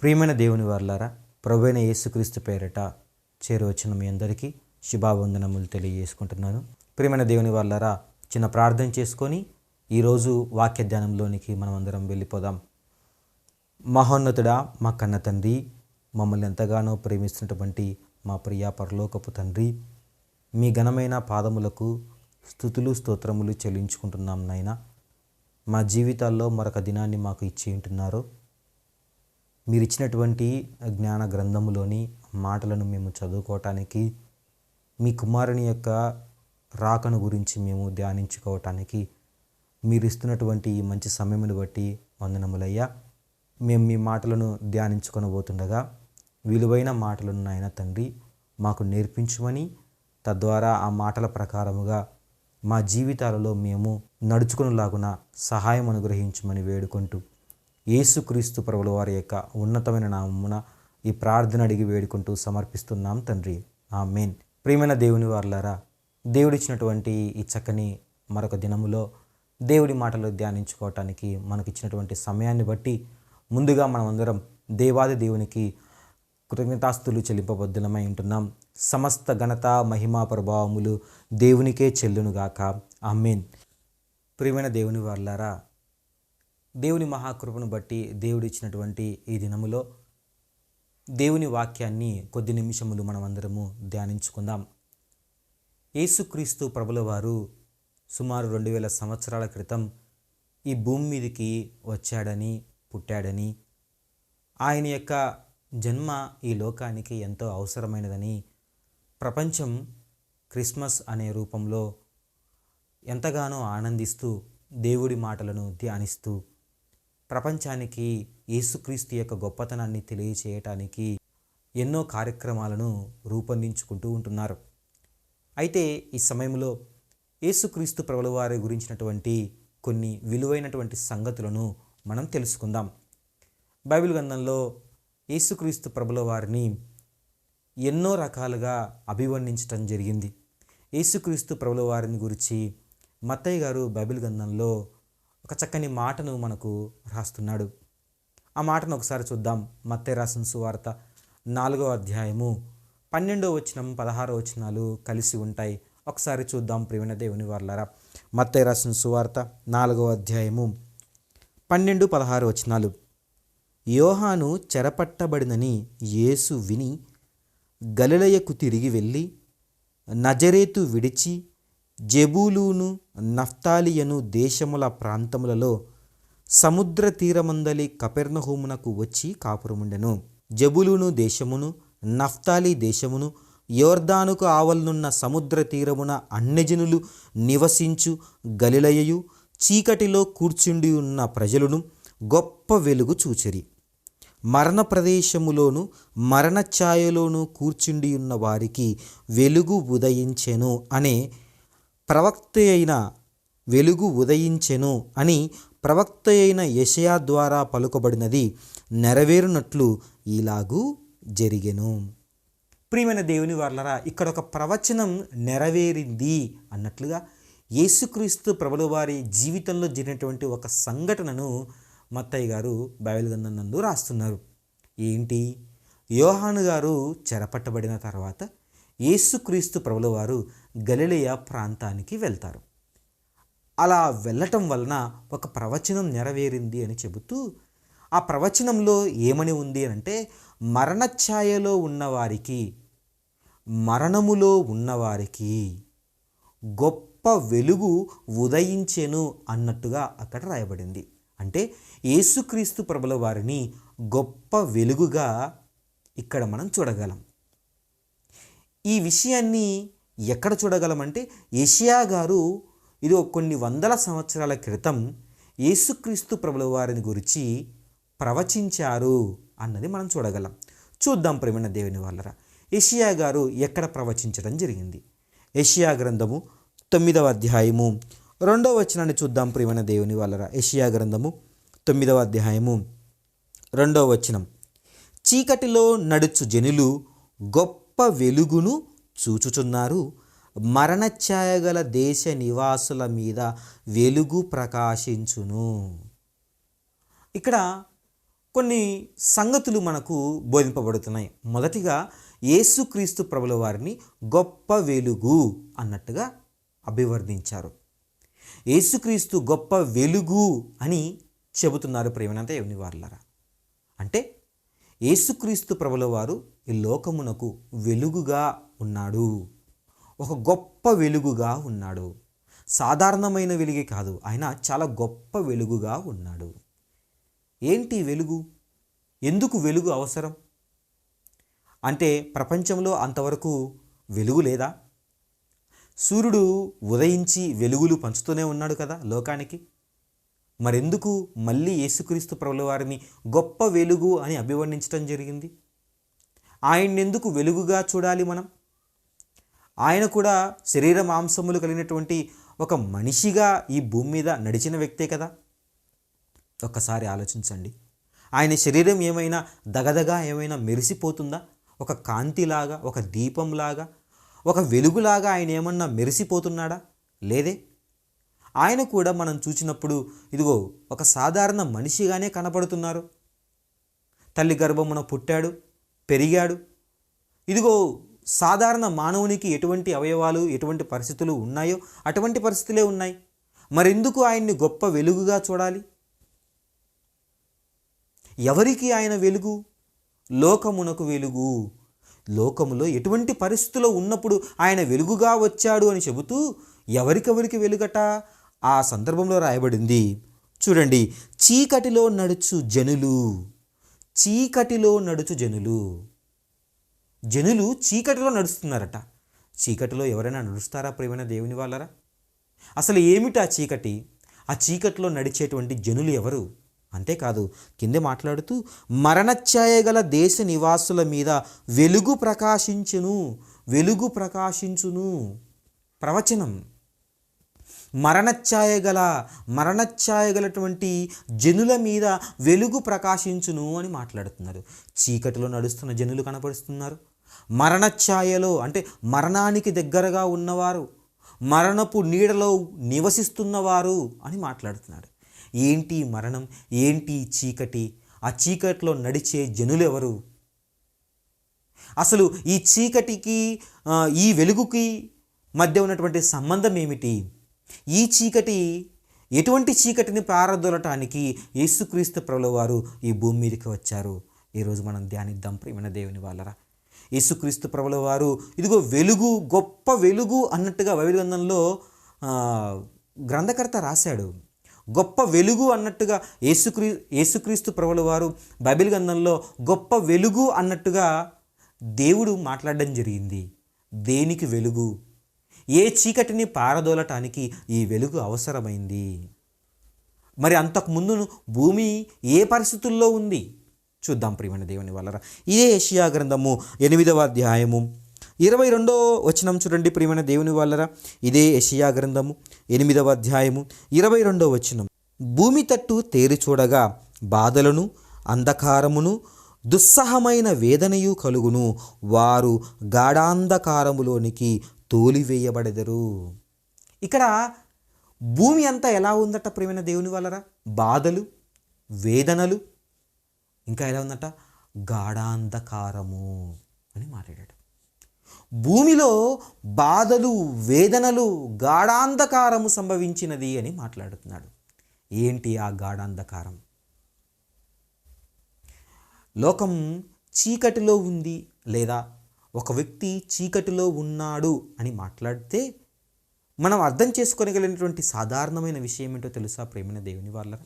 ప్రియమైన దేవుని వారలారా, ప్రభువైన యేసుక్రీస్తు పేరిట చేరువచ్చిన మీ అందరికీ శుభావందనములు తెలియజేసుకుంటున్నాను. ప్రియమైన దేవుని వారలారా, చిన్న ప్రార్థన చేసుకొని ఈరోజు వాక్య ధ్యానంలోనికి మనం అందరం వెళ్ళిపోదాం. మహోన్నతుడా, మా కన్న తండ్రి, మమ్మల్ని ఎంతగానో ప్రేమిస్తున్నటువంటి మా ప్రియ పరలోకపు తండ్రి, మీ ఘనమైన పాదములకు స్తుతులు స్తోత్రములు చెల్లించుకుంటున్నాం నాయనా. మా జీవితాల్లో మరొక దినాన్ని మాకు ఇచ్చి ఉంటున్నారు. మీరు ఇచ్చినటువంటి జ్ఞాన గ్రంథములోని మాటలను మేము చదువుకోవటానికి, మీ కుమారుని యొక్క రాకను గురించి మేము ధ్యానించుకోవటానికి మీరు ఇస్తున్నటువంటి ఈ మంచి సమయమును బట్టి వందనములయ్యా. మేము మీ మాటలను ధ్యానించుకొనబోతుండగా విలువైన మాటలను నాయన తండ్రి మాకు నేర్పించమని, తద్వారా ఆ మాటల ప్రకారముగా మా జీవితాలలో మేము నడుచుకునేలాగున సహాయం అనుగ్రహించమని వేడుకుంటూ యేసుక్రీస్తు ప్రభుల వారి యొక్క ఉన్నతమైన నామమున ఈ ప్రార్థన అడిగి వేడుకుంటూ సమర్పిస్తున్నాం తండ్రి, ఆమేన్. ప్రియమైన దేవుని వారలారా, దేవుడిచ్చినటువంటి ఈ చక్కని మరొక దినములో దేవుడి మాటలు ధ్యానించుకోవటానికి మనకిచ్చినటువంటి సమయాన్ని బట్టి ముందుగా మనమందరం దేవాది దేవునికి కృతజ్ఞతాస్తులు చెల్లింపబద్ధులమై ఉంటున్నాం. సమస్త ఘనత మహిమా ప్రభావములు దేవునికే చెల్లునుగాక, ఆమేన్. ప్రియమైన దేవుని వారలారా, దేవుని మహాకృపను బట్టి దేవుడిచ్చినటువంటి ఈ దినములో దేవుని వాక్యాన్ని కొద్ది నిమిషములు మనమందరము ధ్యానించుకుందాం. యేసుక్రీస్తు ప్రభుల వారు సుమారు 2000 సంవత్సరాల క్రితం ఈ భూమి మీదకి వచ్చాడని, పుట్టాడని, ఆయన యొక్క జన్మ ఈ లోకానికి ఎంతో అవసరమైనదని ప్రపంచం క్రిస్మస్ అనే రూపంలో ఎంతగానో ఆనందిస్తూ దేవుడి మాటలను ధ్యానిస్తూ ప్రపంచానికి యేసుక్రీస్తు యొక్క గొప్పతనాన్ని తెలియచేయటానికి ఎన్నో కార్యక్రమాలను రూపొందించుకుంటూ ఉంటున్నారు. అయితే ఈ సమయంలో యేసుక్రీస్తు ప్రభుల వారి గురించినటువంటి కొన్ని విలువైనటువంటి సంగతులను మనం తెలుసుకుందాం. బైబిల్ గ్రంథంలో యేసుక్రీస్తు ప్రభుల వారిని ఎన్నో రకాలుగా అభివర్ణించటం జరిగింది. యేసుక్రీస్తు ప్రభుల వారిని గురించి మత్తయి గారు బైబిల్ గ్రంథంలో ఒక చక్కని మాటను మనకు రాస్తున్నాడు. ఆ మాటను ఒకసారి చూద్దాం. మత్తయి రాసిన సువార్త 4వ అధ్యాయము 12వ వచనం 16వ వచనాలు కలిసి ఉంటాయి. ఒకసారి చూద్దాం ప్రియమైన దేవుని వారలారా. మత్తయి రాసిన సువార్త 4వ అధ్యాయము 12-16 వచనాలు. యోహాను చెరపట్టబడినని యేసు విని గలిలయకు తిరిగి వెళ్ళి నజరేతు విడిచి జెబూలూను నఫ్తాలియను దేశముల ప్రాంతములలో సముద్ర తీరమందలి కపెర్నహూమునకు వచ్చి కాపురముండెను. జెబూలూను దేశమును నఫ్తాలి దేశమును యోర్దానుకు ఆవలనున్న సముద్ర తీరమున అన్యజనులు నివసించు గలిలయయు చీకటిలో కూర్చుండి ఉన్న ప్రజలను గొప్ప వెలుగు చూచిరి. మరణ ప్రదేశములోను మరణ ఛాయలోను కూర్చుండి ఉన్న వారికి వెలుగు ఉదయించెను అనే ప్రవక్త అయిన వెలుగు ఉదయించెను అని ప్రవక్త అయిన యెషయా ద్వారా పలుకబడినది నెరవేరునట్లు ఇలాగూ జరిగెను. ప్రియమైన దేవుని వారలారా, ఇక్కడ ఒక ప్రవచనం నెరవేరింది అన్నట్లుగా యేసుక్రీస్తు ప్రభుల వారి జీవితంలో జరిగినటువంటి ఒక సంఘటనను మత్తయి గారు బైబిల్ గ్రంథం నందు రాస్తున్నారు. ఏంటి? యోహాను గారు చెరపట్టబడిన తర్వాత యేసుక్రీస్తు ప్రభుల వారు గలిలయ ప్రాంతానికి వెళ్తారు. అలా వెళ్ళటం వలన ఒక ప్రవచనం నెరవేరింది అని చెబుతూ, ఆ ప్రవచనంలో ఏమని ఉంది అంటే, మరణఛాయలో ఉన్నవారికి, మరణములో ఉన్నవారికి గొప్ప వెలుగు ఉదయించెను అన్నట్టుగా అక్కడ రాయబడింది. అంటే యేసుక్రీస్తు ప్రభుల వారిని గొప్ప వెలుగుగా ఇక్కడ మనం చూడగలం. ఈ విషయాన్ని ఎక్కడ చూడగలమంటే, యెషయా గారు ఇది కొన్ని వందల సంవత్సరాల క్రితం యేసుక్రీస్తు ప్రభుల వారిని గురించి ప్రవచించారు అన్నది మనం చూడగలం. చూద్దాం ప్రియమైన దేవుని వారలారా, యెషయా గారు ఎక్కడ ప్రవచించడం జరిగింది. యెషయా గ్రంథము 9వ అధ్యాయము 2వ వచనాన్ని చూద్దాం ప్రియమైన దేవుని వారలారా. యెషయా గ్రంథము 9వ అధ్యాయము 2వ వచనం. చీకటిలో నడుచు జనులు గొప్ప వెలుగును చూచుచున్నారు, మరణఛాయగల దేశ నివాసుల మీద వెలుగు ప్రకాశించును. ఇక్కడ కొన్ని సంగతులు మనకు బోధింపబడుతున్నాయి. మొదటిగా యేసుక్రీస్తు ప్రభుల వారిని గొప్ప వెలుగు అన్నట్టుగా అభివర్ణించారు. యేసుక్రీస్తు గొప్ప వెలుగు అని చెబుతున్నారు ప్రేమనంత ఎవని వారులారా. అంటే యేసుక్రీస్తు ప్రభుల వారు ఈ లోకమునకు వెలుగుగా ఉన్నాడు, ఒక గొప్ప వెలుగుగా ఉన్నాడు. సాధారణమైన వెలుగే కాదు, ఆయన చాలా గొప్ప వెలుగుగా ఉన్నాడు. ఏంటి వెలుగు? ఎందుకు వెలుగు అవసరం? అంటే ప్రపంచంలో అంతవరకు వెలుగు లేదా? సూర్యుడు ఉదయించి వెలుగులు పంచుతూనే ఉన్నాడు కదా లోకానికి. మరెందుకు మళ్ళీ యేసుక్రీస్తు ప్రభుల వారిని గొప్ప వెలుగు అని అభివర్ణించడం జరిగింది? ఆయన్నెందుకు వెలుగుగా చూడాలి మనం? ఆయన కూడా శరీర మాంసములు కలిగినటువంటి ఒక మనిషిగా ఈ భూమి మీద నడిచిన వ్యక్తే కదా. ఒక్కసారి ఆలోచించండి. ఆయన శరీరం ఏమైనా దగదగా ఏమైనా మెరిసిపోతుందా? ఒక కాంతిలాగా, ఒక దీపంలాగా, ఒక వెలుగులాగా ఆయన ఏమన్నా మెరిసిపోతున్నాడా? లేదే. ఆయన కూడా మనం చూసినప్పుడు ఇదిగో ఒక సాధారణ మనిషిగానే కనపడుతున్నారు. తల్లి గర్భమున పుట్టాడు, పెరిగాడు. ఇదిగో సాధారణ మానవునికి ఎటువంటి అవయవాలు, ఎటువంటి పరిస్థితులు ఉన్నాయో అటువంటి పరిస్థితులే ఉన్నాయి. మరెందుకు ఆయన్ని గొప్ప వెలుగుగా చూడాలి? ఎవరికి ఆయన వెలుగు? లోకమునకు వెలుగు. లోకములో ఎటువంటి పరిస్థితుల్లో ఉన్నప్పుడు ఆయన వెలుగుగా వచ్చాడు అని చెబుతూ ఎవరికెవరికి వెలుగట ఆ సందర్భంలో రాయబడింది. చూడండి, చీకటిలో నడుచు జనులు. చీకటిలో నడుచు జనులు. జనులు చీకటిలో నడుస్తున్నారట. చీకటిలో ఎవరైనా నడుస్తారా ప్రియమైన దేవుని వాళ్ళరా? అసలు ఏమిటా చీకటి? ఆ చీకటిలో నడిచేటువంటి జనులు ఎవరు? అంతేకాదు, కిందే మాట్లాడుతూ మరణఛాయ గల దేశ నివాసుల మీద వెలుగు ప్రకాశించును, వెలుగు ప్రకాశించును. ప్రవచనం. మరణఛాయ గలటువంటి జనుల మీద వెలుగు ప్రకాశించును అని మాట్లాడుతున్నారు. చీకటిలో నడుస్తున్న జనులు కనపడుతున్నారు. మరణఛాయలో అంటే మరణానికి దగ్గరగా ఉన్నవారు, మరణపు నీడలో నివసిస్తున్నవారు అని మాట్లాడుతున్నాడు. ఏంటి మరణం? ఏంటి చీకటి? ఆ చీకటిలో నడిచే జనులు ఎవరు? అసలు ఈ చీకటికి ఈ వెలుగుకి మధ్య ఉన్నటువంటి సంబంధం ఏమిటి? ఈ చీకటి ఎటువంటి చీకటిని పారదోలటానికి యేసుక్రీస్తు ప్రభుల వారు ఈ భూమి మీదకి వచ్చారు? ఈరోజు మనం ధ్యానిద్దాం ప్రియమైన దేవుని వాళ్ళరా. యేసుక్రీస్తు ప్రభుల వారు ఇదిగో వెలుగు, గొప్ప వెలుగు అన్నట్టుగా బైబిల్ గ్రంథంలో గ్రంథకర్త రాశాడు. గొప్ప వెలుగు అన్నట్టుగా యేసుక్రీస్తు ప్రభుల వారు బైబిల్ గ్రంథంలో గొప్ప వెలుగు అన్నట్టుగా దేవుడు మాట్లాడడం జరిగింది. దేనికి వెలుగు? ఏ చీకటిని పారదోలటానికి ఈ వెలుగు అవసరమైంది? మరి అంతకుముందు భూమి ఏ పరిస్థితుల్లో ఉంది? చూద్దాం ప్రియమైన దేవుని వాళ్ళరా. ఇదే యెషయా గ్రంథము 8వ అధ్యాయము 22వ వచనం చూడండి ప్రియమైన దేవుని వాళ్ళరా. ఇదే యెషయా గ్రంథము 8వ అధ్యాయము 22వ వచనం. భూమి తట్టు తేరి చూడగా బాధలను, అంధకారమును, దుస్సహమైన వేదనయు కలుగును. వారు గాఢాంధకారములోనికి తోలివేయబడెదరు. ఇక్కడ భూమి అంతా ఎలా ఉందట ప్రియమైన దేవుని వాళ్ళరా? బాధలు, వేదనలు, ఇంకా ఎలా ఉందట? గాఢాంధకారము అని మాట్లాడాడు. భూమిలో బాధలు, వేదనలు, గాఢాంధకారము సంభవించినది అని మాట్లాడుతున్నాడు. ఏంటి ఆ గాఢాంధకారం? లోకం చీకటిలో ఉంది, లేదా ఒక వ్యక్తి చీకటిలో ఉన్నాడు అని మాట్లాడితే మనం అర్థం చేసుకోగలిగినటువంటి సాధారణమైన విషయం ఏంటో తెలుసా ప్రియమైన దేవుని వాళ్ళరా?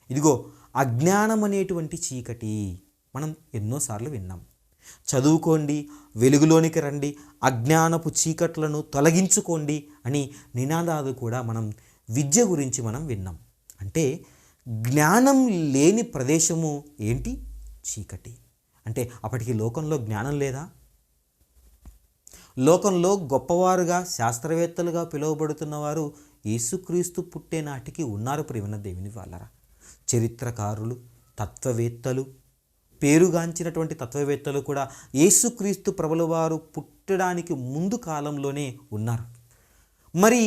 ఇదిగో అజ్ఞానం అనేటువంటి చీకటి. మనం ఎన్నోసార్లు విన్నాం. చదువుకోండి, వెలుగులోనికి రండి, అజ్ఞానపు చీకట్లను తొలగించుకోండి అని నినాదాలు కూడా మనం విద్య గురించి మనం విన్నాం. అంటే జ్ఞానం లేని ప్రదేశము ఏంటి? చీకటి. అంటే అప్పటికి లోకంలో జ్ఞానం లేదా? లోకంలో గొప్పవారుగా, శాస్త్రవేత్తలుగా పిలువబడుతున్న వారు యేసుక్రీస్తు పుట్టే నాటికి ఉన్నారు ప్రియమైన దేవుని వాళ్ళరా. చరిత్రకారులు, తత్వవేత్తలు, పేరుగాంచినటువంటి తత్వవేత్తలు కూడా యేసుక్రీస్తు ప్రభుల వారు పుట్టడానికి ముందు కాలంలోనే ఉన్నారు. మరి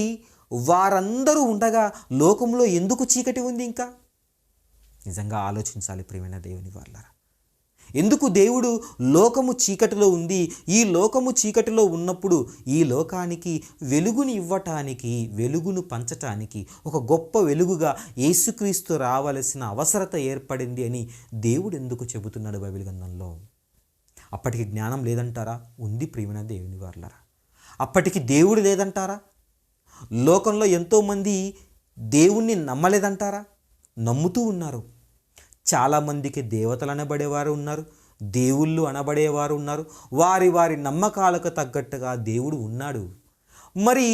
వారందరూ ఉండగా లోకంలో ఎందుకు చీకటి ఉంది? ఇంకా నిజంగా ఆలోచించాలి ప్రియమైన దేవుని వాళ్ళారా. ఎందుకు దేవుడు లోకము చీకటిలో ఉంది, ఈ లోకము చీకటిలో ఉన్నప్పుడు ఈ లోకానికి వెలుగుని ఇవ్వటానికి, వెలుగును పంచటానికి ఒక గొప్ప వెలుగుగా యేసుక్రీస్తు రావలసిన అవసరత ఏర్పడింది అని దేవుడు ఎందుకు చెబుతున్నాడు బైబిల్ గ్రంథంలో? అప్పటికి జ్ఞానం లేదంటారా? ఉంది ప్రియమైన దేవుని వాళ్ళారా. అప్పటికి దేవుడు లేదంటారా? లోకంలో ఎంతోమంది దేవుణ్ణి నమ్మలేదంటారా? నమ్ముతూ ఉన్నారు. చాలామందికి దేవతలు అనబడేవారు ఉన్నారు, దేవుళ్ళు అనబడేవారు ఉన్నారు. వారి వారి నమ్మకాలకు తగ్గట్టుగా దేవుడు ఉన్నాడు. మరి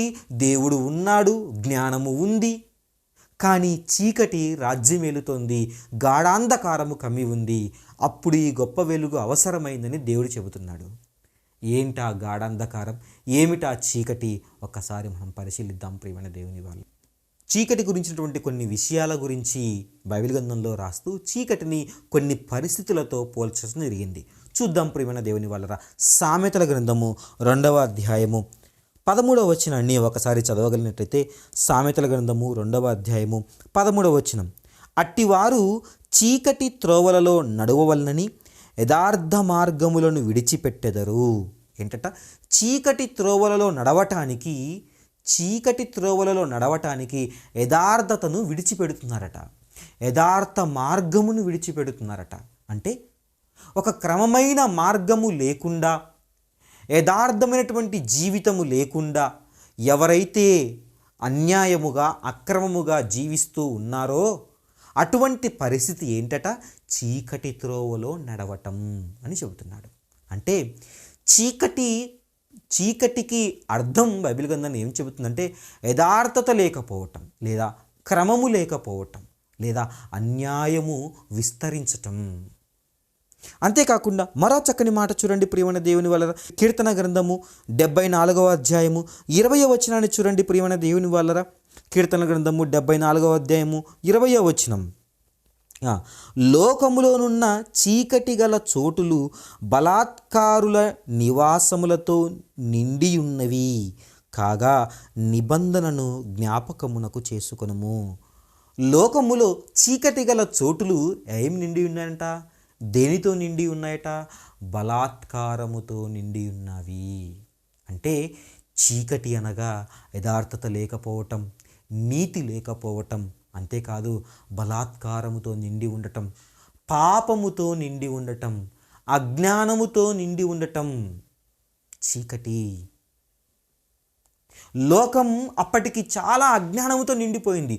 దేవుడు ఉన్నాడు, జ్ఞానము ఉంది, కానీ చీకటి రాజ్యమేలుతోంది, గాఢాంధకారము కమ్మి ఉంది. అప్పుడు ఈ గొప్ప వెలుగు అవసరమైందని దేవుడు చెబుతున్నాడు. ఏంటా గాఢాంధకారం, ఏమిటా చీకటి? ఒక్కసారి మనం పరిశీలిద్దాం ప్రియమైన దేవుని వాళ్ళు. చీకటి గురించినటువంటి కొన్ని విషయాల గురించి బైబిల్ గ్రంథంలో రాస్తూ చీకటిని కొన్ని పరిస్థితులతో పోల్చడం జరిగింది. చూద్దాం ప్రియమైన దేవుని వాళ్ళరా. సామెతల గ్రంథము 2వ అధ్యాయము 13వ వచనాన్ని ఒకసారి చదవగలిగినట్లయితే, సామెతల గ్రంథము 2వ అధ్యాయము 13వ వచనం, అట్టివారు చీకటి త్రోవలలో నడవవలనని యథార్థ మార్గములను విడిచిపెట్టెదరు. ఏంటట? చీకటి త్రోవలలో నడవటానికి యథార్థతను విడిచిపెడుతున్నారట, యథార్థ మార్గమును విడిచిపెడుతున్నారట. అంటే ఒక క్రమమైన మార్గము లేకుండా, యథార్థమైనటువంటి జీవితము లేకుండా ఎవరైతే అన్యాయముగా, అక్రమముగా జీవిస్తూ ఉన్నారో అటువంటి పరిస్థితి ఏంటట? చీకటి త్రోవలో నడవటం అని చెబుతున్నాడు. అంటే చీకటికి అర్థం బైబిల్ గ్రంథం ఏం చెబుతుందంటే యథార్థత లేకపోవటం, లేదా క్రమము లేకపోవటం, లేదా అన్యాయము విస్తరించటం. అంతేకాకుండా మరో చక్కని మాట చూడండి ప్రియమైన దేవుని వల్ల, కీర్తన గ్రంథము 74వ అధ్యాయము 20వ వచనాన్ని చూడండి ప్రియమైన దేవుని వాళ్ళరా. కీర్తన గ్రంథము 74వ అధ్యాయము 20వ వచనం, లోకములోనున్న చీకటి గల చోటులు బలాత్కారుల నివాసములతో నిండియున్నవి, కాగా నిబంధనను జ్ఞాపకమునకు చేసుకొనుము. లోకములో చీకటి గల చోటులు ఏం నిండి ఉన్నాయంట? దేనితో నిండి ఉన్నాయట? బలాత్కారముతో నిండి ఉన్నవి. అంటే చీకటి అనగా యథార్థత లేకపోవటం, నీతి లేకపోవటం, అంతేకాదు బలాత్కారముతో నిండి ఉండటం, పాపముతో నిండి ఉండటం, అజ్ఞానముతో నిండి ఉండటం చీకటి. లోకం అప్పటికి చాలా అజ్ఞానముతో నిండిపోయింది.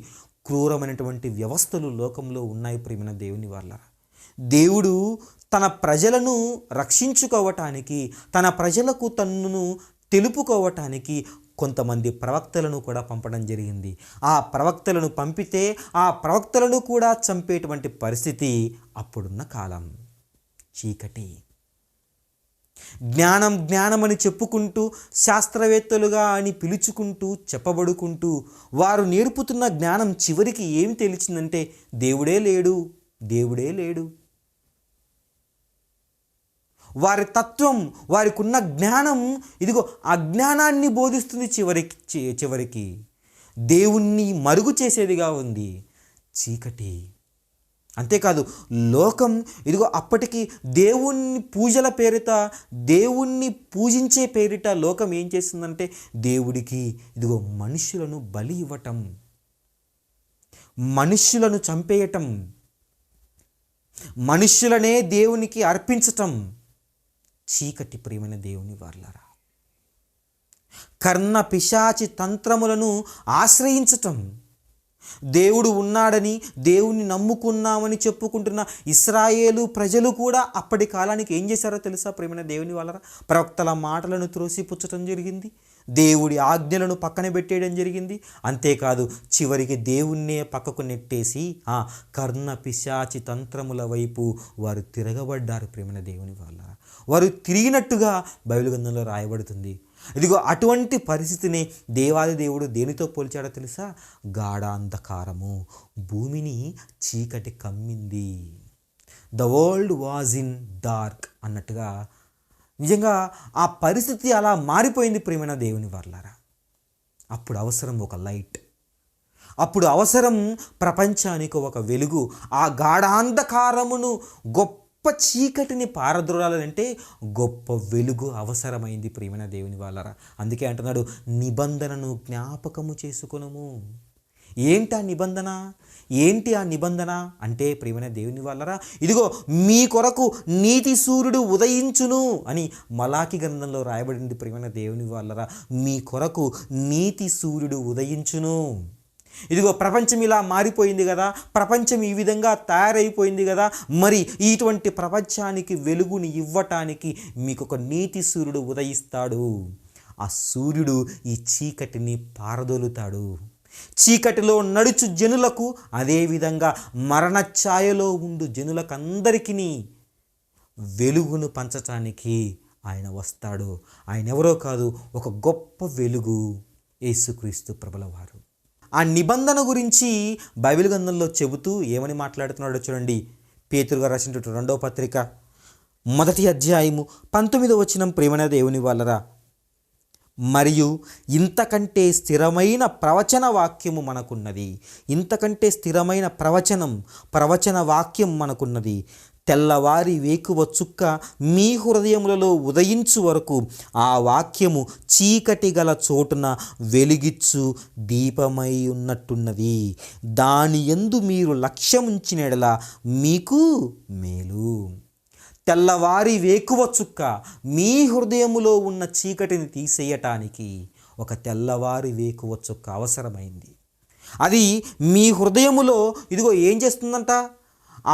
క్రూరమైనటువంటి వ్యవస్థలు లోకంలో ఉన్నాయి ప్రియమైన దేవుని వాళ్ళ. దేవుడు తన ప్రజలను రక్షించుకోవటానికి, తన ప్రజలకు తన్నును తెలుపుకోవటానికి కొంతమంది ప్రవక్తలను కూడా పంపడం జరిగింది. ఆ ప్రవక్తలను పంపితే ఆ ప్రవక్తలను కూడా చంపేటువంటి పరిస్థితి అప్పుడున్న కాలం. చీకటి. జ్ఞానమని చెప్పుకుంటూ, శాస్త్రవేత్తలుగా అని పిలుచుకుంటూ, చెప్పబడుకుంటూ వారు నేర్పుతున్న జ్ఞానం చివరికి ఏమి తెలిసిందంటే దేవుడే లేడు. వారి తత్వం, వారికి ఉన్న జ్ఞానం ఇదిగో అజ్ఞానాన్ని బోధిస్తుంది. చివరికి దేవుణ్ణి మరుగు చేసేదిగా ఉంది చీకటి. అంతేకాదు లోకం ఇదిగో అప్పటికి దేవుణ్ణి పూజల పేరిట, దేవుణ్ణి పూజించే పేరిట లోకం ఏం చేస్తుందంటే దేవుడికి ఇదిగో మనుషులను బలి ఇవ్వటం, మనుష్యులను చంపేయటం, మనుష్యులనే దేవునికి అర్పించటం చీకటి ప్రియమైన దేవుని వారలారా. కర్ణ పిశాచి తంత్రములను ఆశ్రయించటం. దేవుడు ఉన్నాడని, దేవుణ్ణి నమ్ముకున్నామని చెప్పుకుంటున్న ఇశ్రాయేలు ప్రజలు కూడా అప్పటి కాలానికి ఏం చేశారో తెలుసా ప్రియమైన దేవుని వాళ్ళరా? ప్రవక్తల మాటలను త్రోసిపుచ్చటం జరిగింది, దేవుడి ఆజ్ఞలను పక్కన పెట్టేయడం జరిగింది. అంతేకాదు చివరికి దేవుణ్ణే పక్కకు నెట్టేసి ఆ కర్ణ పిశాచి తంత్రముల వైపు వారు తిరగబడ్డారు ప్రియమైన దేవుని వాళ్ళరా. వారు తిరిగినట్టుగా బైబిల్ గ్రంథంలో రాయబడుతుంది. ఇదిగో అటువంటి పరిస్థితిని దేవాది దేవుడు దేనితో పోల్చాడో తెలుసా? గాఢాంధకారము. భూమిని చీకటి కమ్మింది. The world was in dark అన్నట్టుగా నిజంగా ఆ పరిస్థితి అలా మారిపోయింది ప్రియమైన దేవుని వర్లారా. అప్పుడు అవసరం ఒక లైట్. అప్పుడు అవసరం ప్రపంచానికి ఒక వెలుగు. ఆ గాఢాంధకారమును, గొప్ప చీకటిని పారద్రోలాలంటే గొప్ప వెలుగు అవసరమైంది ప్రియమైన దేవుని వాళ్ళరా. అందుకే అంటున్నాడు, నిబంధనను జ్ఞాపకము చేసుకొనుము. ఏంటి ఆ నిబంధన? ఏంటి ఆ నిబంధన అంటే ప్రియమైన దేవుని వాళ్ళరా, ఇదిగో మీ కొరకు నీతి సూర్యుడు ఉదయించును అని మలాకి గ్రంథంలో రాయబడింది ప్రియమైన దేవుని వాళ్ళరా. మీ కొరకు నీతి సూర్యుడు ఉదయించును. ఇదిగో ప్రపంచం ఇలా మారిపోయింది కదా, ప్రపంచం ఈ విధంగా తయారైపోయింది కదా, మరి ఇటువంటి ప్రపంచానికి వెలుగుని ఇవ్వటానికి మీకు ఒక నీతి సూర్యుడు ఉదయిస్తాడు. ఆ సూర్యుడు ఈ చీకటిని పారదోలుతాడు. చీకటిలో నడుచు జనులకు, అదేవిధంగా మరణ ఛాయలో ఉండు జనులకందరికీ వెలుగును పంచటానికి ఆయన వస్తాడు. ఆయన ఎవరో కాదు, ఒక గొప్ప వెలుగు, యేసుక్రీస్తు ప్రభుల వారు. ఆ నిబంధన గురించి బైబిల్ గ్రంథంలో చెబుతూ ఏమని మాట్లాడుతున్నాడో చూడండి. పేతురు గారు రాసినటువంటి 2వ పత్రిక 1వ అధ్యాయము 19వ వచనం. ప్రియమైన దేవుని వాళ్ళరా, మరియు ఇంతకంటే స్థిరమైన ప్రవచన వాక్యము మనకున్నది. ఇంతకంటే స్థిరమైన ప్రవచన వాక్యం మనకున్నది. తెల్లవారి వేకువ చుక్క మీ హృదయములలో ఉదయించు వరకు ఆ వాక్యము చీకటి గల చోటున వెలిగిచ్చు దీపమై ఉన్నట్టున్నది. దాని యందు మీరు లక్ష్యముంచిన యెడల మీకు మేలు. తెల్లవారి వేకువ చుక్క మీ హృదయములో ఉన్న చీకటిని తీసేయటానికి ఒక తెల్లవారి వేకువ చుక్క అవసరమైంది. అది మీ హృదయములో ఇదిగో ఏం చేస్తుందంట?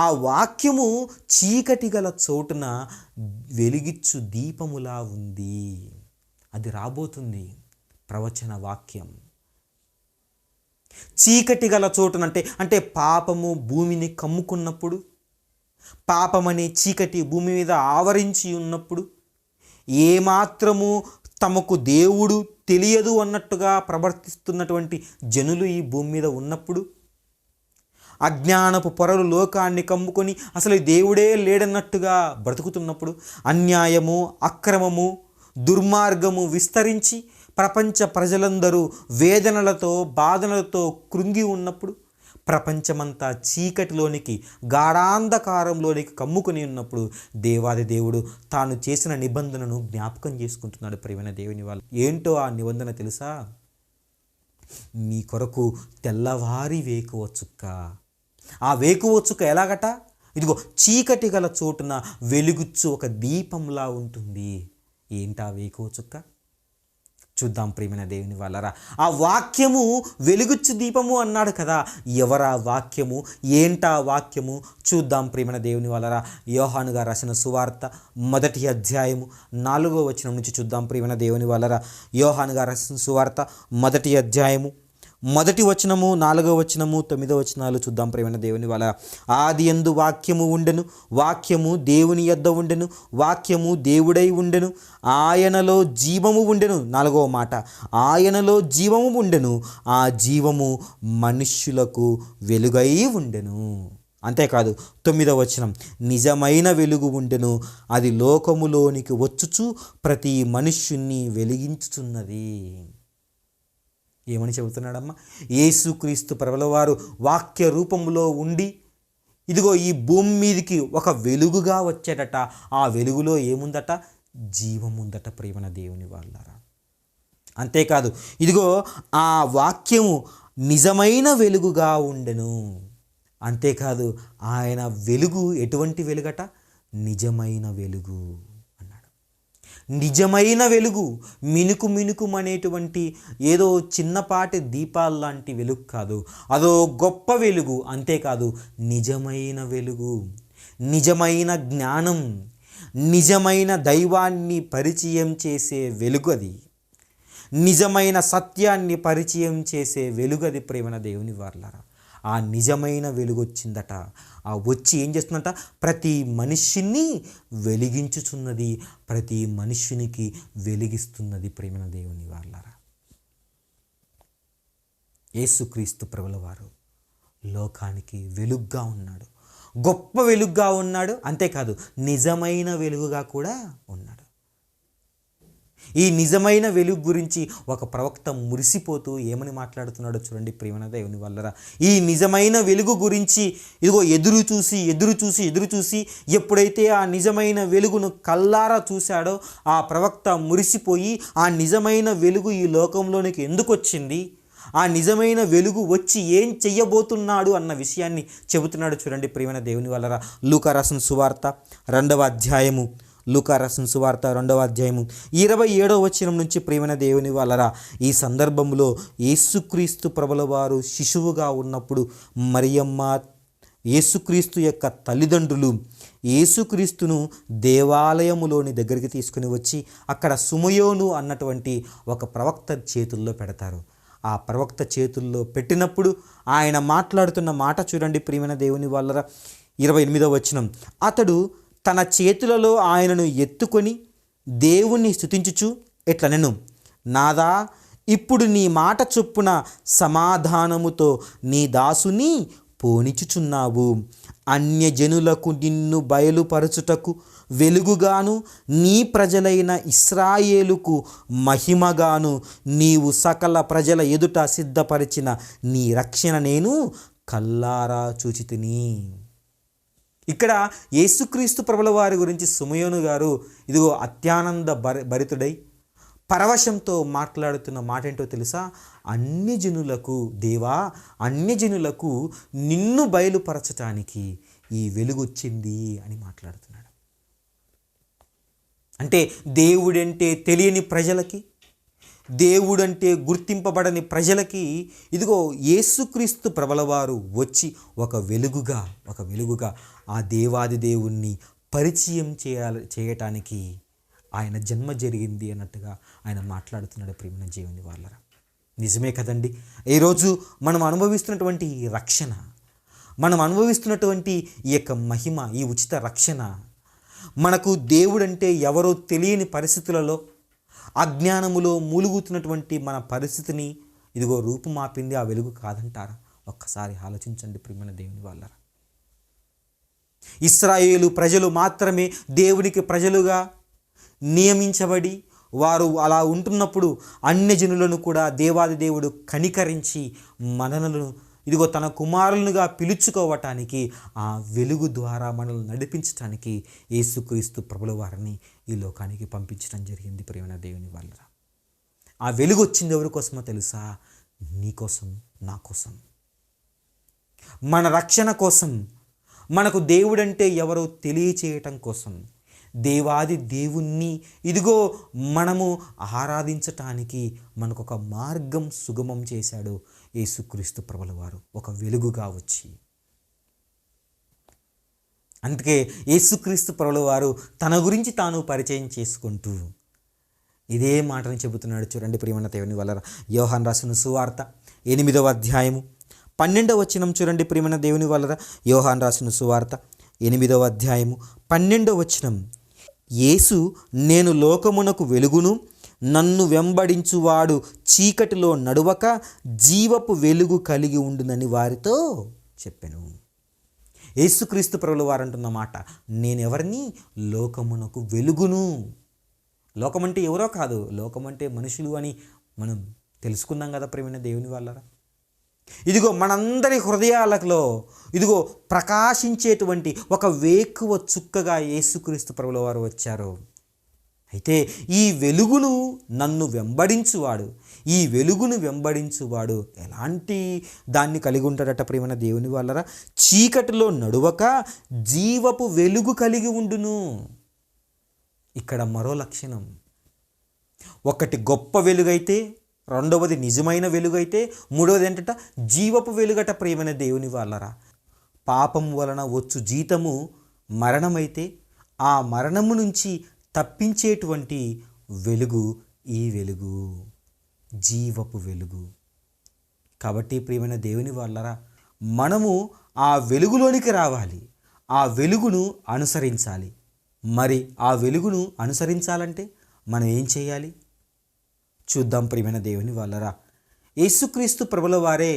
ఆ వాక్యము చీకటి గల చోటున వెలిగిచ్చు దీపములా ఉంది. అది రాబోతుంది ప్రవచన వాక్యం. చీకటి గల చోటునంటే అంటే పాపము భూమిని కమ్ముకున్నప్పుడు, పాపమనే చీకటి భూమి మీద ఆవరించి ఉన్నప్పుడు, ఏమాత్రము తమకు దేవుడు తెలియదు అన్నట్టుగా ప్రవర్తిస్తున్నటువంటి జనులు ఈ భూమి మీద ఉన్నప్పుడు, అజ్ఞానపు పొరలు లోకాన్ని కమ్ముకొని అసలు దేవుడే లేడన్నట్టుగా బ్రతుకుతున్నప్పుడు, అన్యాయము, అక్రమము, దుర్మార్గము విస్తరించి ప్రపంచ ప్రజలందరూ వేదనలతో, బాధనలతో కృంగి ఉన్నప్పుడు, ప్రపంచమంతా చీకటిలోనికి, గాఢాంధకారంలోనికి కమ్ముకొని ఉన్నప్పుడు, దేవాది దేవుడు తాను చేసిన నిబంధనను జ్ఞాపకం చేసుకుంటున్నాడు. ప్రియమైన దేవుని వాళ్ళు, ఏంటో ఆ నిబంధన తెలుసా? మీ కొరకు తెల్లవారి వేకువ చుక్క. ఆ వేకువ చుక్క ఎలాగట? ఇదిగో చీకటి గల చోటున వెలుగుచ్చు ఒక దీపంలా ఉంటుంది. ఏంటా వేకువ చుక్క? చూద్దాం ప్రియమైన దేవుని వాళ్ళరా. ఆ వాక్యము వెలుగుచ్చు దీపము అన్నాడు కదా. ఎవరా వాక్యము? ఏంటా వాక్యము? చూద్దాం ప్రియమైన దేవుని వాళ్ళరా. యోహాను గారు రాసిన సువార్త 1వ అధ్యాయము 4వ వచనం నుంచి చూద్దాం ప్రియమైన దేవుని వాళ్ళరా. యోహాను గారు రాసిన సువార్త 1వ అధ్యాయము 1వ వచనము, 4వ వచనము, 9వ వచనాలు చూద్దాం ప్రియమైన దేవుని వాళ్ళ. ఆది యందు వాక్యము ఉండెను, వాక్యము దేవుని యొద్ద ఉండెను, వాక్యము దేవుడై ఉండెను, ఆయనలో జీవము ఉండెను. 4వ మాట, ఆయనలో జీవము ఉండెను, ఆ జీవము మనుష్యులకు వెలుగై ఉండెను. అంతేకాదు 9వ వచనం, నిజమైన వెలుగు ఉండెను, అది లోకములోనికి వచ్చుచు ప్రతి మనుష్యుణ్ణి వెలిగించుచున్నది. ఏమని చెబుతున్నాడమ్మా? యేసుక్రీస్తు ప్రభుల వారు వాక్య రూపంలో ఉండి ఇదిగో ఈ భూమి మీదకి ఒక వెలుగుగా వచ్చేటట. ఆ వెలుగులో ఏముందట? జీవముందట ప్రియమైన దేవుని వాళ్ళారా. అంతేకాదు ఇదిగో ఆ వాక్యము నిజమైన వెలుగుగా ఉండెను. అంతేకాదు ఆయన వెలుగు ఎటువంటి వెలుగట? నిజమైన వెలుగు అన్నాడు. నిజమైన వెలుగు, మినుకు మినుకుమనేటువంటి ఏదో చిన్నపాటి దీపాల్లాంటి వెలుగు కాదు, అదో గొప్ప వెలుగు. అంతేకాదు నిజమైన వెలుగు, నిజమైన జ్ఞానం, నిజమైన దైవాన్ని పరిచయం చేసే వెలుగు అది. నిజమైన సత్యాన్ని పరిచయం చేసే వెలుగు అది ప్రేమన దేవుని వారలారా. ఆ నిజమైన వెలుగు వచ్చిందట. ఆ వచ్చి ఏం చేస్తుందట? ప్రతి మనిషిని వెలిగించుచున్నది, ప్రతి మనుష్యునికి వెలిగిస్తున్నది ప్రేమన దేవుని వారలారా. యేసుక్రీస్తు ప్రభుల వారు లోకానికి వెలుగుగా ఉన్నాడు, గొప్ప వెలుగుగా ఉన్నాడు. అంతేకాదు నిజమైన వెలుగుగా కూడా ఉన్నాడు. ఈ నిజమైన వెలుగు గురించి ఒక ప్రవక్త మురిసిపోతూ ఏమని మాట్లాడుతున్నాడో చూడండి ప్రియమైన దేవుని వల్లరా. ఈ నిజమైన వెలుగు గురించి ఇదిగో ఎదురు చూసి ఎప్పుడైతే ఆ నిజమైన వెలుగును కల్లారా చూశాడో ఆ ప్రవక్త మురిసిపోయి ఆ నిజమైన వెలుగు ఈ లోకంలోనికి ఎందుకు వచ్చింది, ఆ నిజమైన వెలుగు వచ్చి ఏం చెయ్యబోతున్నాడు అన్న విషయాన్ని చెబుతున్నాడు చూడండి ప్రియమైన దేవుని వల్లరా. లూకా రాసిన సువార్త 2వ అధ్యాయము, లూకా రాసిన సువార్త 2వ అధ్యాయము 27వ వచనం నుంచి ప్రియమైన దేవుని వల్లరా. ఈ సందర్భంలో యేసుక్రీస్తు ప్రభుల వారు శిశువుగా ఉన్నప్పుడు మరియమ్మ, యేసుక్రీస్తు యొక్క తల్లిదండ్రులు యేసుక్రీస్తును దేవాలయములోని దగ్గరికి తీసుకుని వచ్చి అక్కడ సుమయోను అన్నటువంటి ఒక ప్రవక్త చేతుల్లో పెడతారు. ఆ ప్రవక్త చేతుల్లో పెట్టినప్పుడు ఆయన మాట్లాడుతున్న మాట చూడండి ప్రియమైన దేవుని వల్లరా. 28వ వచనం, అతడు తన చేతులలో ఆయనను ఎత్తుకొని దేవుణ్ణి స్తుతించుచు ఇట్లనెను, నాదా, ఇప్పుడు నీ మాట చొప్పున సమాధానముతో నీ దాసుని పోనిచుచున్నావు. అన్యజనులకు నిన్ను బయలుపరచుటకు వెలుగుగాను, నీ ప్రజలైన ఇశ్రాయేలుకు మహిమగాను నీవు సకల ప్రజల ఎదుట సిద్ధపరిచిన నీ రక్షణ నేను కల్లారా చూచితిని. ఇక్కడ యేసుక్రీస్తు ప్రభుల వారి గురించి సుమయోను గారు ఇదిగో అత్యానంద భరితుడై పరవశంతో మాట్లాడుతున్న మాట ఏంటో తెలుసా? అన్యజనులకు దేవా, అన్యజనులకు నిన్ను బయలుపరచటానికి ఈ వెలుగు వచ్చింది అని మాట్లాడుతున్నాడు. అంటే దేవుడంటే తెలియని ప్రజలకి, దేవుడంటే గుర్తింపబడని ప్రజలకి ఇదిగో యేసుక్రీస్తు ప్రభులవారు వచ్చి ఒక వెలుగుగా ఆ దేవాది దేవుణ్ణి పరిచయం చేయటానికి ఆయన జన్మ జరిగింది అన్నట్టుగా ఆయన మాట్లాడుతున్నాడు ప్రియమైన దేవుని వాళ్ళరా. నిజమే కదండి. ఈరోజు మనం అనుభవిస్తున్నటువంటి ఈ రక్షణ, మనం అనుభవిస్తున్నటువంటి ఈ యొక్క మహిమ, ఈ ఉచిత రక్షణ మనకు దేవుడంటే ఎవరో తెలియని పరిస్థితులలో అజ్ఞానములో మూలుగుతున్నటువంటి మన పరిస్థితిని ఇదిగో రూపుమాపింది ఆ వెలుగు కాదంటారా? ఒక్కసారి ఆలోచించండి ప్రియమైన దేవుని వాళ్ళరా. ఇశ్రాయేలు ప్రజలు మాత్రమే దేవునికి ప్రజలుగా నియమించబడి వారు అలా ఉంటున్నప్పుడు అన్యజనులను కూడా దేవాది దేవుడు కనికరించి మనలను ఇదిగో తన కుమారులుగా పిలుచుకోవటానికి ఆ వెలుగు ద్వారా మనల్ని నడిపించటానికి యేసుక్రీస్తు ప్రభుల వారిని ఈ లోకానికి పంపించడం జరిగింది ప్రియమైన దేవుని వాళ్ళరా. ఆ వెలుగు వచ్చింది ఎవరి కోసమో తెలుసా? నీ కోసం, నా కోసం, మన రక్షణ కోసం, మనకు దేవుడంటే ఎవరో తెలియచేయటం కోసం, దేవాది దేవుణ్ణి ఇదిగో మనము ఆరాధించటానికి మనకు ఒక మార్గం సుగమం చేశాడు యేసుక్రీస్తు ప్రభుల వారు ఒక వెలుగుగా వచ్చి. అందుకే యేసుక్రీస్తు ప్రభుల వారు తన గురించి తాను పరిచయం చేసుకుంటూ ఇదే మాటని చెబుతున్నాడు చూడండి ప్రియమైన దేవుని వల్లరా. యోహాను రాసిన సువార్త 8వ అధ్యాయము 12వ వచనం చూడండి ప్రియమైన దేవుని వల్లరా. యోహాను రాసిన సువార్త 8వ అధ్యాయము 12వ వచనం, యేసు నేను లోకమునకు వెలుగును, నన్ను వెంబడించువాడు చీకటిలో నడువక జీవపు వెలుగు కలిగి ఉండునని వారితో చెప్పెను. యేసుక్రీస్తు ప్రభుల వారు అంటున్న మాట, నేనెవరిని? లోకమునకు వెలుగును. లోకమంటే ఎవరో కాదు, లోకమంటే మనుషులు అని మనం తెలుసుకున్నాం కదా ప్రియమైన దేవుని వాళ్ళరా. ఇదిగో మనందరి హృదయాలలో ఇదిగో ప్రకాశించేటువంటి ఒక వేకువ చుక్కగా యేసుక్రీస్తు ప్రభుల వారు వచ్చారు. అయితే ఈ వెలుగును నన్ను వెంబడించువాడు, ఈ వెలుగును వెంబడించువాడు ఎలాంటి దాన్ని కలిగి ఉంటాడట ప్రియమైన దేవుని వాళ్ళరా? చీకటిలో నడువక జీవపు వెలుగు కలిగి ఉండును. ఇక్కడ మరో లక్షణం, ఒకటి గొప్ప వెలుగైతే, రెండవది నిజమైన వెలుగైతే, మూడవది ఏంటంట? జీవపు వెలుగట ప్రియమైన దేవుని వాళ్ళరా. పాపం వలన వచ్చు జీతము మరణమైతే ఆ మరణము నుంచి తప్పించేటువంటి వెలుగు ఈ వెలుగు, జీవపు వెలుగు. కాబట్టి ప్రియమైన దేవుని వాళ్ళరా, మనము ఆ వెలుగులోనికి రావాలి, ఆ వెలుగును అనుసరించాలి. మరి ఆ వెలుగును అనుసరించాలంటే మనం ఏం చేయాలి చూద్దాం ప్రియమైన దేవుని వాళ్ళరా. యేసుక్రీస్తు ప్రభుల వారే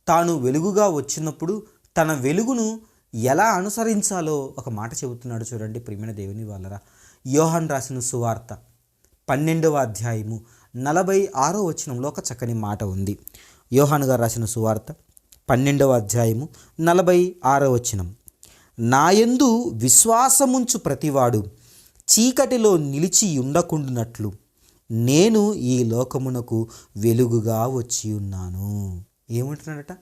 తాను వెలుగుగా వచ్చినప్పుడు తన వెలుగును ఎలా అనుసరించాలో ఒక మాట చెబుతున్నాడు చూడండి ప్రియమైన దేవుని వాళ్ళరా. యోహాను రాసిన సువార్త 12వ అధ్యాయము 46వ వచనంలో ఒక చక్కని మాట ఉంది. యోహాను గారు రాసిన సువార్త 12వ అధ్యాయము 46వ వచనం. నాయందు విశ్వాసముంచు ప్రతివాడు చీకటిలో నిలిచి ఉండకుండునట్లు నేను ఈ లోకమునకు వెలుగుగా వచ్చి ఉన్నాను. ఏమంటున్నాడట?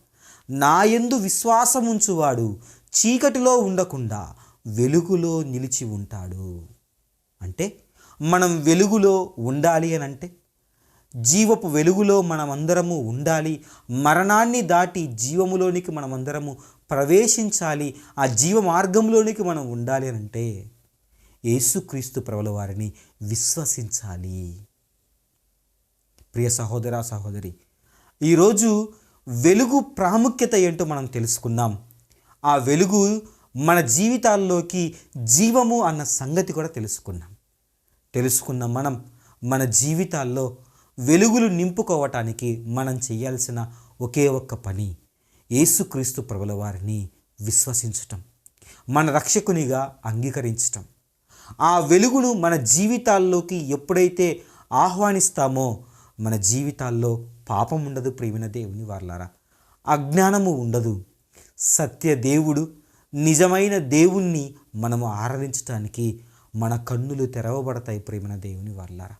నాయందు విశ్వాసముంచువాడు చీకటిలో ఉండకుండా వెలుగులో నిలిచి ఉంటాడు. అంటే మనం వెలుగులో ఉండాలి అని అంటే, జీవపు వెలుగులో మనమందరము ఉండాలి. మరణాన్ని దాటి జీవములోనికి మనమందరము ప్రవేశించాలి. ఆ జీవ మార్గంలోనికి మనం ఉండాలి అని అంటే యేసుక్రీస్తు ప్రభుల వారిని విశ్వసించాలి. ప్రియ సహోదర సహోదరి, ఈరోజు వెలుగు ప్రాముఖ్యత ఏంటో మనం తెలుసుకుందాం. ఆ వెలుగు మన జీవితాల్లోకి జీవము అన్న సంగతి కూడా తెలుసుకున్న మనం మన జీవితాల్లో వెలుగులు నింపుకోవటానికి మనం చేయాల్సిన ఒకే ఒక్క పని యేసుక్రీస్తు ప్రభుల వారిని విశ్వసించటం, మన రక్షకునిగా అంగీకరించటం. ఆ వెలుగును మన జీవితాల్లోకి ఎప్పుడైతే ఆహ్వానిస్తామో మన జీవితాల్లో పాపం ఉండదు. ప్రియమైన దేవుని వారలారా, అజ్ఞానము ఉండదు. సత్య దేవుడు, నిజమైన దేవుణ్ణి మనము ఆరాధించటానికి మన కన్నులు తెరవబడతాయి. ప్రియమైన దేవుని వారలారా,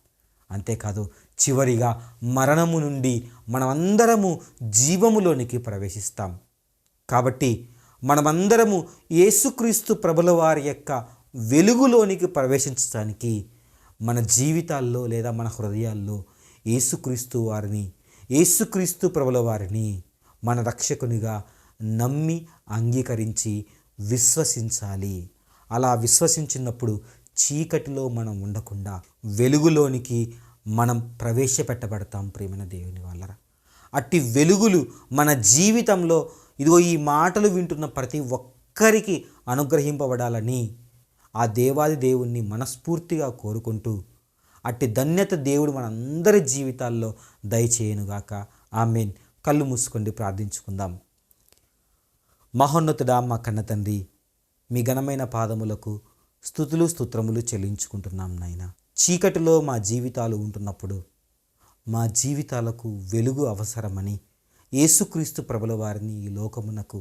అంతేకాదు చివరిగా మరణము నుండి మనమందరము జీవములోనికి ప్రవేశిస్తాం. కాబట్టి మనమందరము యేసుక్రీస్తు ప్రభుల వారి యొక్క వెలుగులోనికి ప్రవేశించడానికి మన జీవితాల్లో లేదా మన హృదయాల్లో యేసుక్రీస్తు ప్రభుల వారిని మన రక్షకునిగా నమ్మి అంగీకరించి విశ్వసించాలి. అలా విశ్వసించినప్పుడు చీకటిలో మనం ఉండకుండా వెలుగులోనికి మనం ప్రవేశపెట్టబడతాం. ప్రియమైన దేవుని వాళ్ళరా, అట్టి వెలుగులు మన జీవితంలో ఇదిగో ఈ మాటలు వింటున్న ప్రతి ఒక్కరికి అనుగ్రహింపబడాలని ఆ దేవాది దేవుణ్ణి మనస్ఫూర్తిగా కోరుకుంటూ అట్టి ధన్యత దేవుడు మనందరి జీవితాల్లో దయచేయనుగాక. ఆమేన్. కళ్ళు మూసుకోండి, ప్రార్థించుకుందాం. మహోన్నతుడా, మా కన్న తండ్రి, మీ ఘనమైన పాదములకు స్తుతులు స్తోత్రములు చెల్లించుకుంటున్నాం నాయన. చీకటిలో మా జీవితాలు ఉంటున్నప్పుడు మా జీవితాలకు వెలుగు అవసరమని యేసుక్రీస్తు ప్రభుల వారిని ఈ లోకమునకు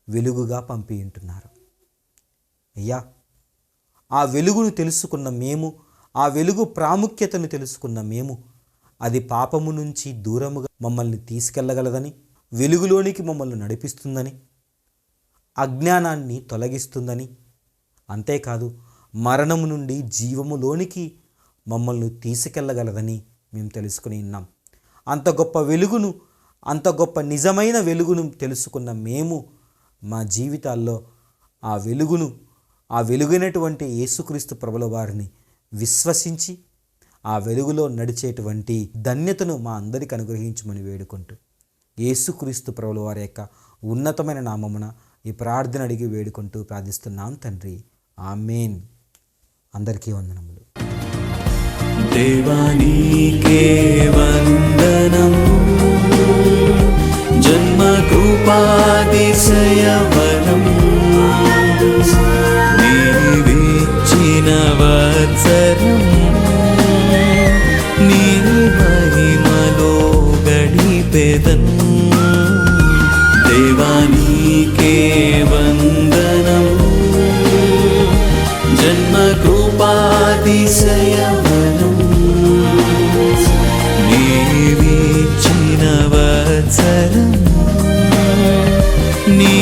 వెలుగుగా పంపి ఉంటున్నారు. అయ్యా, ఆ వెలుగును తెలుసుకున్న మేము, ఆ వెలుగు ప్రాముఖ్యతను తెలుసుకున్న మేము, అది పాపము నుంచి దూరముగా మమ్మల్ని తీసుకెళ్ళగలదని, వెలుగులోనికి మమ్మల్ని నడిపిస్తుందని, అజ్ఞానాన్ని తొలగిస్తుందని, అంతేకాదు మరణము నుండి జీవములోనికి మమ్మల్ని తీసుకెళ్ళగలదని మేము తెలుసుకుని ఉన్నాం. అంత గొప్ప వెలుగును, అంత గొప్ప నిజమైన వెలుగును తెలుసుకున్న మేము మా జీవితాల్లో ఆ వెలుగైనటువంటి యేసుక్రీస్తు ప్రభుల వారిని విశ్వసించి ఆ వెలుగులో నడిచేటువంటి ధన్యతను మా అందరికి అనుగ్రహించమని వేడుకుంటూ యేసుక్రీస్తు ప్రభుల వారి యొక్క ఉన్నతమైన నామమున ఈ ప్రార్థన అడిగి వేడుకుంటూ ప్రార్థిస్తున్నాం తండ్రి. ఆమేన్. అందరికీ వందనములు. దేవా నీకే వందనం, జన్మ కృపాతిశయవరం, నీవిచ్చిన వత్సరం, నీ మహిమలో గడిపెదన్. దేవా నీకే వందనం, జన్మ కృపాతిశయవరం, నీవిచ్చిన వత్సరం, నీ